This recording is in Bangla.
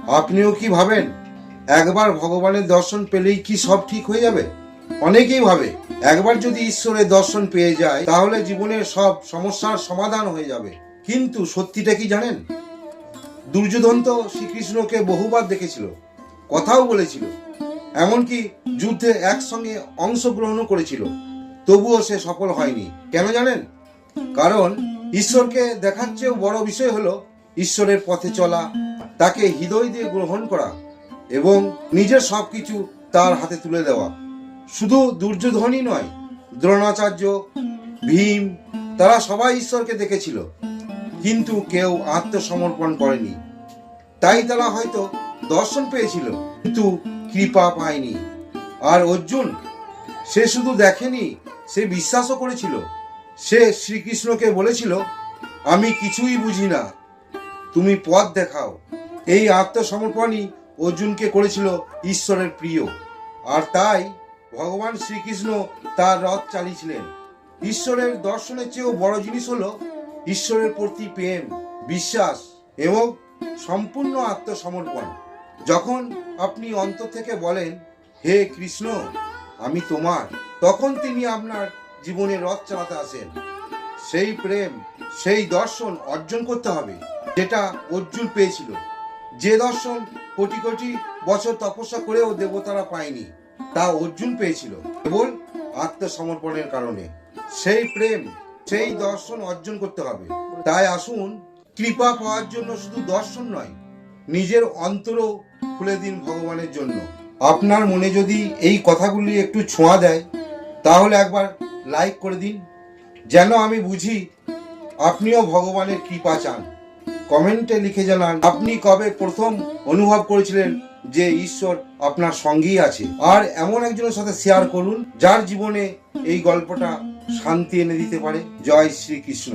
আপনিও কি ভাবেন একবার ভগবানের দর্শন পেলেই কি সব ঠিক হয়ে যাবে? অনেকেই ভাবে একবার যদি ঈশ্বরের দর্শন পেয়ে যায় তাহলে জীবনের সব সমস্যার সমাধান হয়ে যাবে। কিন্তু সত্যিটা কি জানেন? দুর্যোধন তো শ্রীকৃষ্ণকে বহুবার দেখেছিল, কথাও বলেছিল, এমনকি যুদ্ধে একসঙ্গে অংশগ্রহণও করেছিল। তবুও সে সফল হয়নি। কেন জানেন? কারণ ঈশ্বরকে দেখার চেয়েও বড় বিষয় হলো ঈশ্বরের পথে চলা, তাকে হৃদয় দিয়ে গ্রহণ করা এবং নিজের সবকিছু তার হাতে তুলে দেওয়া। শুধু দুর্যোধনই নয়, দ্রোণাচার্য, ভীম, তারা সবাই ঈশ্বরকে দেখেছিল, কিন্তু কেউ আত্মসমর্পণ করেনি। তাই তারা হয়তো দর্শন পেয়েছিল কিন্তু কৃপা পায়নি। আর অর্জুন, সে শুধু দেখেনি, সে বিশ্বাসও করেছিল। সে শ্রীকৃষ্ণকে বলেছিল, আমি কিছুই বুঝি না, তুমি পথ দেখাও। এই আত্মসমর্পণই অর্জুনকে করেছিল ঈশ্বরের প্রিয়। আর তাই ভগবান শ্রীকৃষ্ণ তার রথ চালিয়েছিলেন। ঈশ্বরের দর্শনের চেয়েও বড় জিনিস হলো ঈশ্বরের প্রতি প্রেম, বিশ্বাস এবং সম্পূর্ণ আত্মসমর্পণ। যখন আপনি অন্তর থেকে বলেন, হে কৃষ্ণ আমি তোমার, তখন তিনি আপনার জীবনে রথ চালাতে আসেন। সেই প্রেম, সেই দর্শন অর্জন করতে হবে যেটা অর্জুন পেয়েছিল, যে দর্শন কোটি কোটি বছর তপস্যা করেও দেবতারা পায়নি, তা অর্জুন পেয়েছিল কেবল আত্মসমর্পণের কারণে। সেই প্রেম, সেই দর্শন অর্জন করতে হবে। তাই আসুন, কৃপা পাওয়ার জন্য শুধু দর্শন নয়, নিজের অন্তরও খুলে দিন ভগবানের জন্য। আপনার মনে যদি এই কথাগুলি একটু ছোঁয়া দেয় তাহলে একবার লাইক করে দিন, যেন আমি বুঝি আপনিও ভগবানের কৃপা চান। কমেন্টে লিখে জানান আপনি কবে প্রথম অনুভব করেছিলেন যে ঈশ্বর আপনার সঙ্গেই আছে। আর এমন একজনের সাথে শেয়ার করুন যার জীবনে এই গল্পটা শান্তি এনে দিতে পারে। জয় শ্রীকৃষ্ণ।